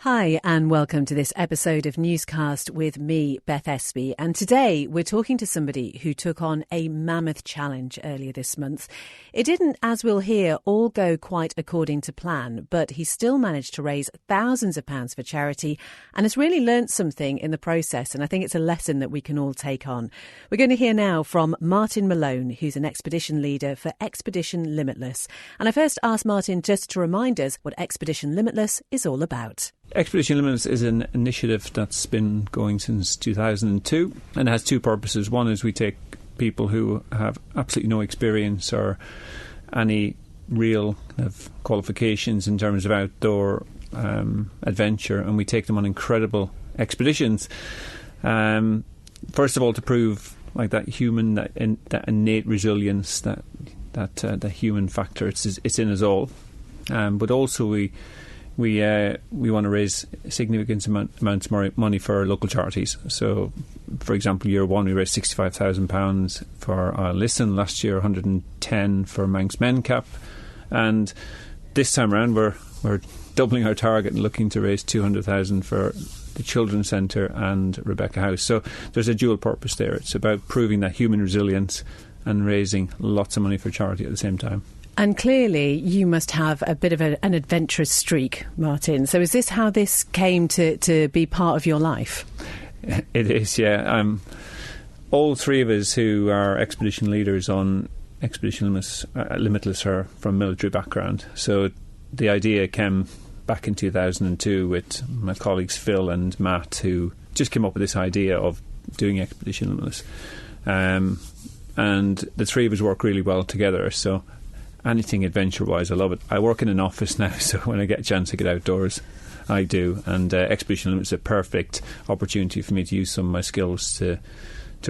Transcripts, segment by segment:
Hi and welcome to this episode of Newscast with me, Beth Espy. And today we're talking to somebody who took on a mammoth challenge earlier this month. It didn't, as we'll hear, all go quite according to plan, but he still managed to raise thousands of pounds for charity and has really learnt something in the process. And I think it's a lesson that we can all take on. We're going to hear now from Martin Malone, who's an expedition leader for Expedition Limitless. And I first asked Martin just to remind us what Expedition Limitless is all about. Expedition Limitless is an initiative that's been going since 2002 and has two purposes. One is we take people who have absolutely no experience or any real kind of qualifications in terms of outdoor adventure, and we take them on incredible expeditions. First of all, to prove like that innate resilience, that human factor, it's in us all. But also we want to raise significant amounts of money for local charities. So, for example, year one we raised £65,000 for Isle Listen. Last year, 110 for Manx Men-Cap, and this time around we're doubling our target and looking to raise 200,000 for the Children's Centre and Rebecca House. So there's a dual purpose there. It's about proving that human resilience and raising lots of money for charity at the same time. And clearly you must have a bit of an adventurous streak, Martin. So is this how this came to be part of your life? It is, yeah. All three of us who are expedition leaders on Expedition Limitless are from military background. So the idea came back in 2002 with my colleagues Phil and Matt, who just came up with this idea of doing Expedition Limitless. And the three of us work really well together, so anything adventure-wise, I love it. I work in an office now, so when I get a chance to get outdoors, I do. And Expedition Limitless is a perfect opportunity for me to use some of my skills to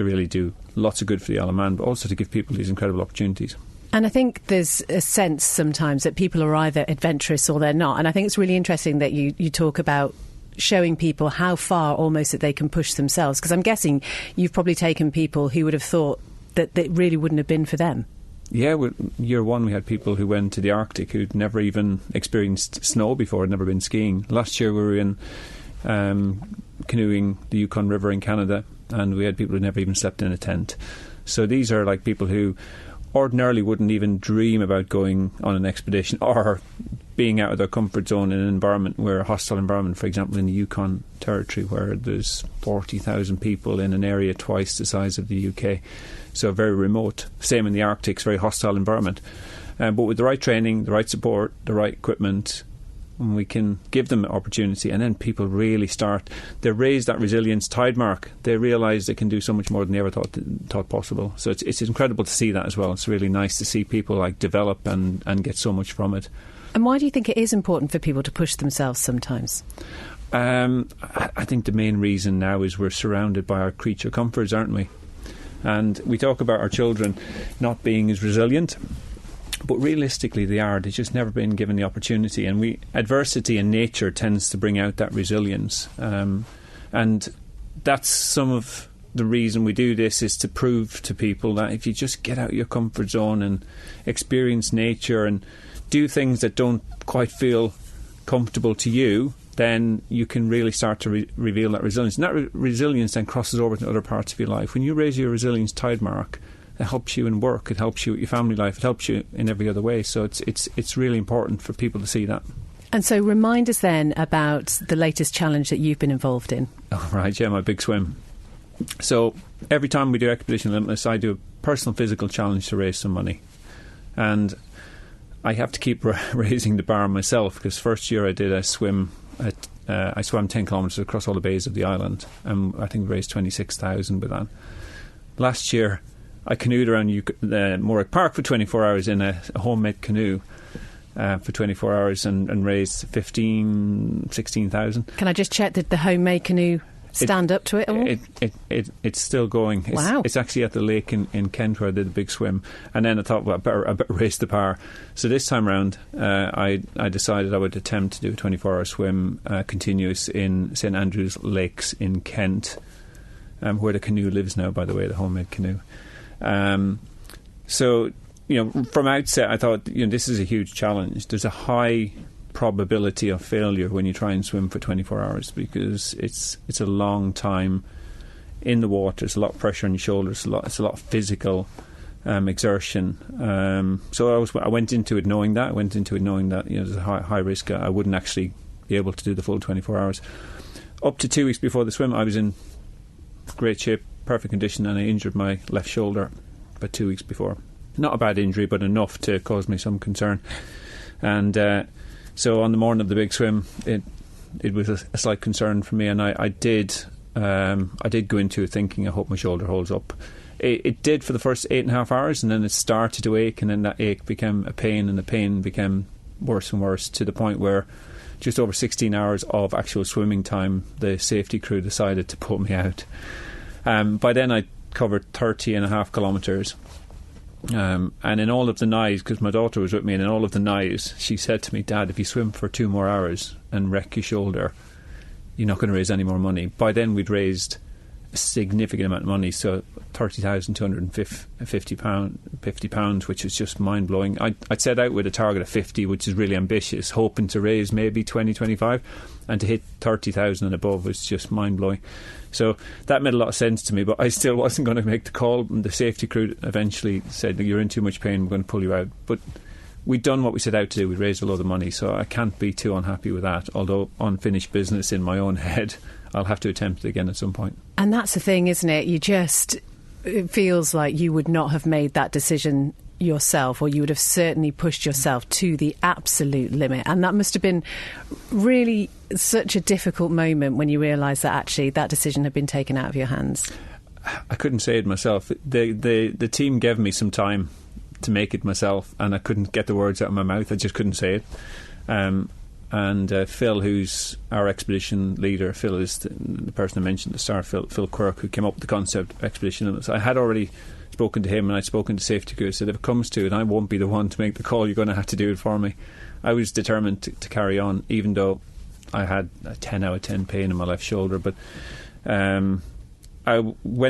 really do lots of good for the Isle of Man, but also to give people these incredible opportunities. And I think there's a sense sometimes that people are either adventurous or they're not. And I think it's really interesting that you talk about showing people how far almost that they can push themselves. Because I'm guessing you've probably taken people who would have thought that it really wouldn't have been for them. Yeah, year one we had people who went to the Arctic who'd never even experienced snow before, had never been skiing. Last year we were in canoeing the Yukon River in Canada, and we had people who'd never even slept in a tent. So these are like people who ordinarily wouldn't even dream about going on an expedition or being out of their comfort zone in an environment where a hostile environment, for example in the Yukon territory where there's 40,000 people in an area twice the size of the UK. So very remote. Same in the Arctic, it's a very hostile environment. But with the right training, the right support, the right equipment, we can give them opportunity, and then people really start. They raise that resilience tide mark. They realise they can do so much more than they ever thought possible. So it's incredible to see that as well. It's really nice to see people like develop and get so much from it. And why do you think it is important for people to push themselves sometimes? I think the main reason now is we're surrounded by our creature comforts, aren't we? And we talk about our children not being as resilient, but realistically they are. They've just never been given the opportunity, and adversity in nature tends to bring out that resilience, and that's some of the reason we do this, is to prove to people that if you just get out of your comfort zone and experience nature and do things that don't quite feel comfortable to you, then you can really start to reveal that resilience. And that resilience then crosses over to other parts of your life. When you raise your resilience tide mark, it helps you in work, it helps you with your family life, it helps you in every other way. So it's really important for people to see that. And so remind us then about the latest challenge that you've been involved in. Oh, right, yeah, my big swim. So every time we do Expedition Limitless, I do a personal physical challenge to raise some money. And I have to keep raising the bar myself, because first year I did a swim. I swam 10 kilometres across all the bays of the island, and I think we raised 26,000 with that. Last year I canoed around Morrick Park for 24 hours in a homemade canoe for 24 hours and raised 16,000. Can I just check that the homemade canoe stand up to it all? It's still going. Wow. It's actually at the lake in Kent where I did the big swim. And then I thought, well, I better raise the bar. So this time round, I decided I would attempt to do a 24-hour swim continuous in St Andrews Lakes in Kent, where the canoe lives now, by the way, the homemade canoe. So, from outset, I thought, this is a huge challenge. There's a high probability of failure when you try and swim for 24 hours, because it's a long time in the water. There's a lot of pressure on your shoulders. It's a lot of physical exertion. So I went into it knowing that. There's a high risk. I wouldn't actually be able to do the full 24 hours. Up to 2 weeks before the swim, I was in great shape, perfect condition, and I injured my left shoulder about 2 weeks before. Not a bad injury, but enough to cause me some concern. And so on the morning of the big swim, it was a slight concern for me, and I did go into it thinking, I hope my shoulder holds up. It did for the first 8.5 hours, and then it started to ache, and then that ache became a pain, and the pain became worse and worse, to the point where just over 16 hours of actual swimming time, the safety crew decided to put me out. By then I covered 30.5 kilometres. And in all of the nights, because my daughter was with me, and in all of the nights she said to me, Dad, if you swim for 2 more hours and wreck your shoulder, you're not going to raise any more money. By then we'd raised a significant amount of money, so £30,250, which is just mind-blowing. I'd set out with a target of 50, which is really ambitious, hoping to raise maybe 20, 25, and to hit 30,000 and above was just mind-blowing. So that made a lot of sense to me, but I still wasn't going to make the call. And the safety crew eventually said, you're in too much pain, we're going to pull you out. But we'd done what we set out to do. We'd raised a lot of money, so I can't be too unhappy with that. Although unfinished business in my own head, I'll have to attempt it again at some point. And that's the thing, isn't it? It feels like you would not have made that decision yourself, or you would have certainly pushed yourself to the absolute limit. And that must have been really such a difficult moment when you realised that actually that decision had been taken out of your hands. I couldn't say it myself. The team gave me some time to make it myself, and I couldn't get the words out of my mouth. I just couldn't say it. And Phil, who's our expedition leader, Phil is the person I mentioned at the start, Phil Quirk, who came up with the concept of Expedition Limitless. I had already spoken to him, and I'd spoken to safety crew. I said, if it comes to it, I won't be the one to make the call. You're going to have to do it for me. I was determined to carry on, even though I had a 10 out of 10 pain in my left shoulder. But when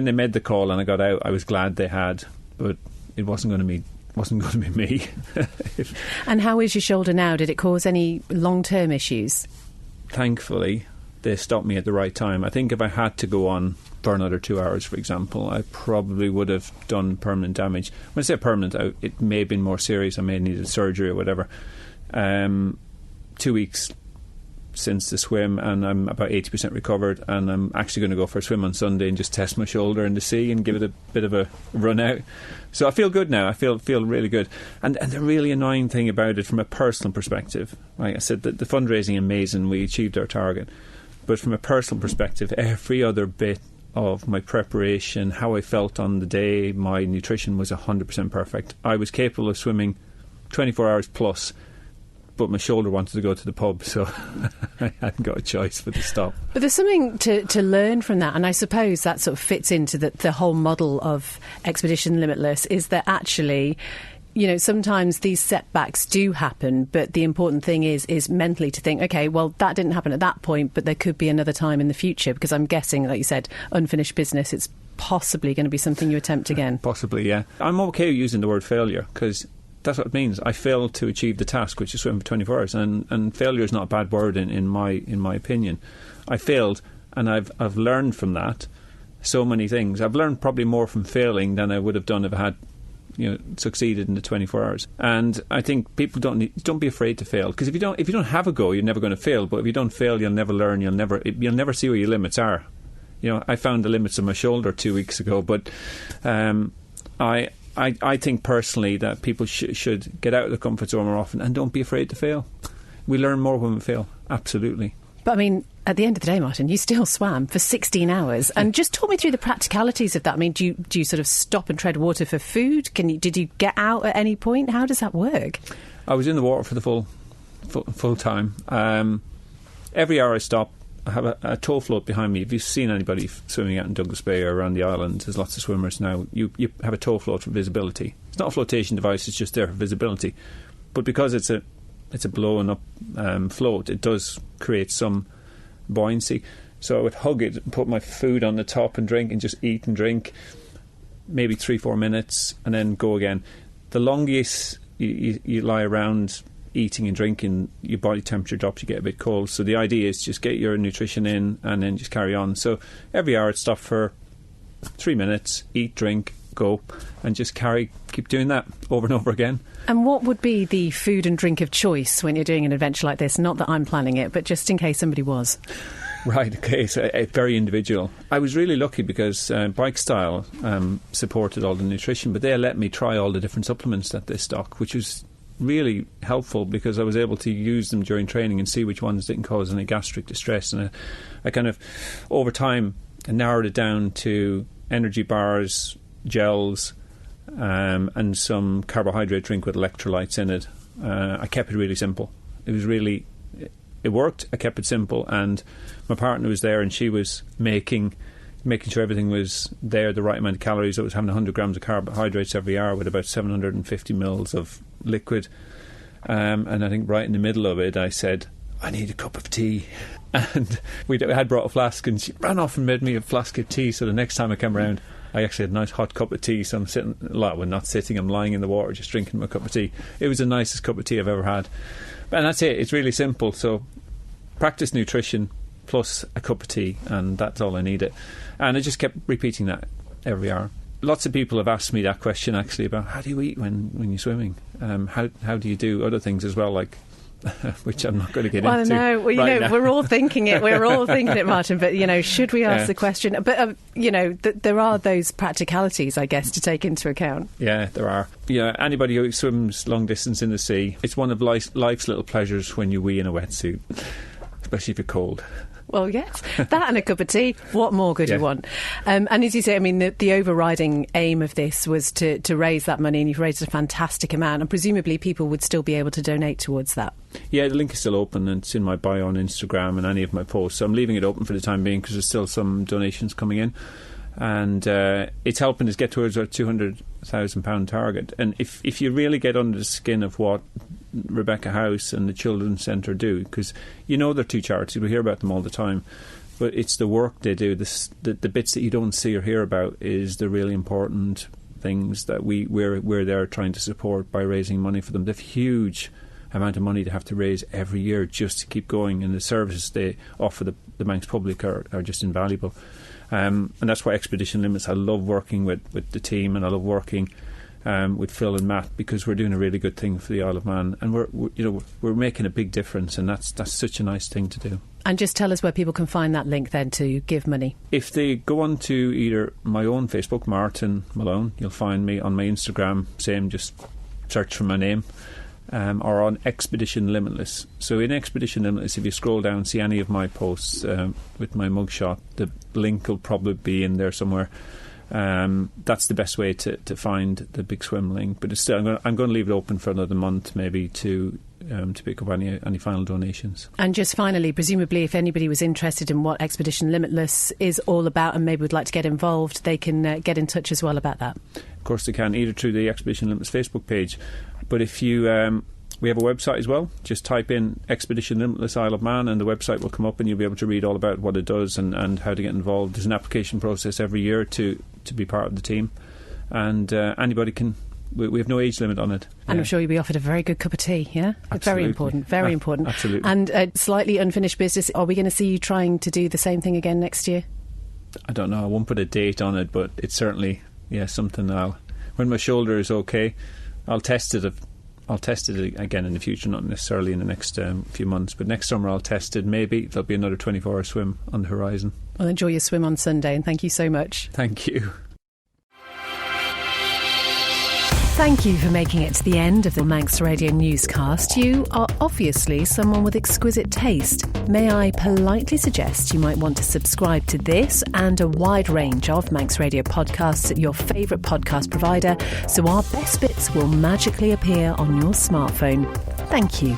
they made the call and I got out, I was glad they had, but it wasn't going to be me. And how is your shoulder now? Did it cause any long-term issues? Thankfully, they stopped me at the right time. I think if I had to go on for another 2 hours, for example, I probably would have done permanent damage. When I say permanent, it may have been more serious. I may have needed surgery or whatever. 2 weeks since the swim, and I'm about 80% recovered, and I'm actually going to go for a swim on Sunday and just test my shoulder in the sea and give it a bit of a run out. So I feel good now. I feel really good. And the really annoying thing about it from a personal perspective, like I said, the fundraising, amazing, we achieved our target. But from a personal perspective, every other bit of my preparation, how I felt on the day, my nutrition was 100% perfect. I was capable of swimming 24 hours plus, but my shoulder wanted to go to the pub, so I hadn't got a choice but to stop. But there's something to learn from that, and I suppose that sort of fits into the whole model of Expedition Limitless, is that actually, you know, sometimes these setbacks do happen, but the important thing is mentally to think, okay, well, that didn't happen at that point, but there could be another time in the future, because I'm guessing, like you said, unfinished business, it's possibly going to be something you attempt again. Possibly, yeah. I'm okay using the word failure, because that's what it means. I failed to achieve the task, which is swim for 24 hours, and failure is not a bad word in my opinion. I failed, and I've learned from that so many things. I've learned probably more from failing than I would have done if I had, succeeded in the 24 hours. And I think people don't be afraid to fail, because if you don't have a go, you're never going to fail. But if you don't fail, you'll never learn. You'll never see where your limits are. I found the limits of my shoulder 2 weeks ago, but I think personally that people should get out of the comfort zone more often and don't be afraid to fail. We learn more when we fail, absolutely. But I mean, at the end of the day, Martin, you still swam for 16 hours. And just talk me through the practicalities of that. I mean, do you sort of stop and tread water for food? Did you get out at any point? How does that work? I was in the water for the full time. Every hour I stop, I have a tow float behind me. If you've seen anybody swimming out in Douglas Bay or around the island, there's lots of swimmers now. You have a tow float for visibility. It's not a flotation device; it's just there for visibility. But because it's a blowing up float, it does create some buoyancy. So I would hug it and put my food on the top and drink, and just eat and drink, maybe 3-4 minutes, and then go again. The longest you lie around eating and drinking, your body temperature drops, you get a bit cold. So the idea is just get your nutrition in and then just carry on. So every hour, stop for 3 minutes, eat, drink, go, and just keep doing that over and over again. And what would be the food and drink of choice when you're doing an adventure like this? Not that I'm planning it, but just in case somebody was. Right, okay, so very individual. I was really lucky because Bike Style supported all the nutrition, but they let me try all the different supplements that they stock, which was really helpful because I was able to use them during training and see which ones didn't cause any gastric distress. And I kind of, over time, narrowed it down to energy bars, gels, and some carbohydrate drink with electrolytes in it. I kept it really simple. It worked. I kept it simple, and my partner was there, and she was making sure everything was there, the right amount of calories. I was having 100 grams of carbohydrates every hour with about 750 mils of liquid. And I think right in the middle of it, I said, I need a cup of tea. And we had brought a flask, and she ran off and made me a flask of tea. So the next time I came around, I actually had a nice hot cup of tea. So I'm sitting, well, not sitting, I'm lying in the water just drinking my cup of tea. It was the nicest cup of tea I've ever had. And that's it. It's really simple. So practice nutrition plus a cup of tea, and that's all I needed. And I just kept repeating that every hour. Lots of people have asked me that question, actually, about how do you eat when you're swimming? How do you do other things as well, like which I'm not going to get into. No, well, we're all thinking it. We're all thinking it, Martin. But should we ask the question? But there are those practicalities, I guess, to take into account. Yeah, there are. Yeah, anybody who swims long distance in the sea, it's one of life's little pleasures when you wee in a wetsuit, especially if you're cold. Well, yes, that and a cup of tea. What more could you want? And as you say, I mean, the overriding aim of this was to raise that money, and you've raised a fantastic amount, and presumably people would still be able to donate towards that. Yeah, the link is still open, and it's in my bio on Instagram and any of my posts. So I'm leaving it open for the time being because there's still some donations coming in. And it's helping us get towards our £200,000 target. And if you really get under the skin of what Rebecca House and the Children's Centre do, because they're two charities, we hear about them all the time, but it's the work they do, the bits that you don't see or hear about is the really important things that we're there trying to support by raising money for them. They've huge amount of money they have to raise every year just to keep going, and the services they offer the Manx public are just invaluable. And that's why Expedition Limitless, I love working with the team, and I love working with Phil and Matt, because we're doing a really good thing for the Isle of Man, and we're making a big difference, and that's such a nice thing to do. And just tell us where people can find that link then to give money. If they go on to either my own Facebook, Martin Malone, you'll find me. On my Instagram, same, just search for my name. Or on Expedition Limitless. So in Expedition Limitless, if you scroll down, see any of my posts with my mugshot, the link will probably be in there somewhere. That's the best way to find the Big Swim link. But I'm going to leave it open for another month, maybe, to pick up any final donations. And just finally, presumably, if anybody was interested in what Expedition Limitless is all about and maybe would like to get involved, they can get in touch as well about that. Of course they can, either through the Expedition Limitless Facebook page. But if you, we have a website as well. Just type in Expedition Limitless Isle of Man, and the website will come up, and you'll be able to read all about what it does and how to get involved. There's an application process every year to be part of the team, and anybody can. We have no age limit on it. And I'm sure you'll be offered a very good cup of tea, yeah? Absolutely. Very important, very important. Absolutely. And slightly unfinished business. Are we going to see you trying to do the same thing again next year? I don't know. I won't put a date on it, but it's certainly, something when my shoulder is okay, I'll test it. I'll test it again in the future, not necessarily in the next few months, but next summer I'll test it. Maybe there'll be another 24-hour swim on the horizon. Well, enjoy your swim on Sunday, and thank you so much. Thank you. Thank you for making it to the end of the Manx Radio newscast. You are obviously someone with exquisite taste. May I politely suggest you might want to subscribe to this and a wide range of Manx Radio podcasts at your favourite podcast provider, so our best bits will magically appear on your smartphone. Thank you.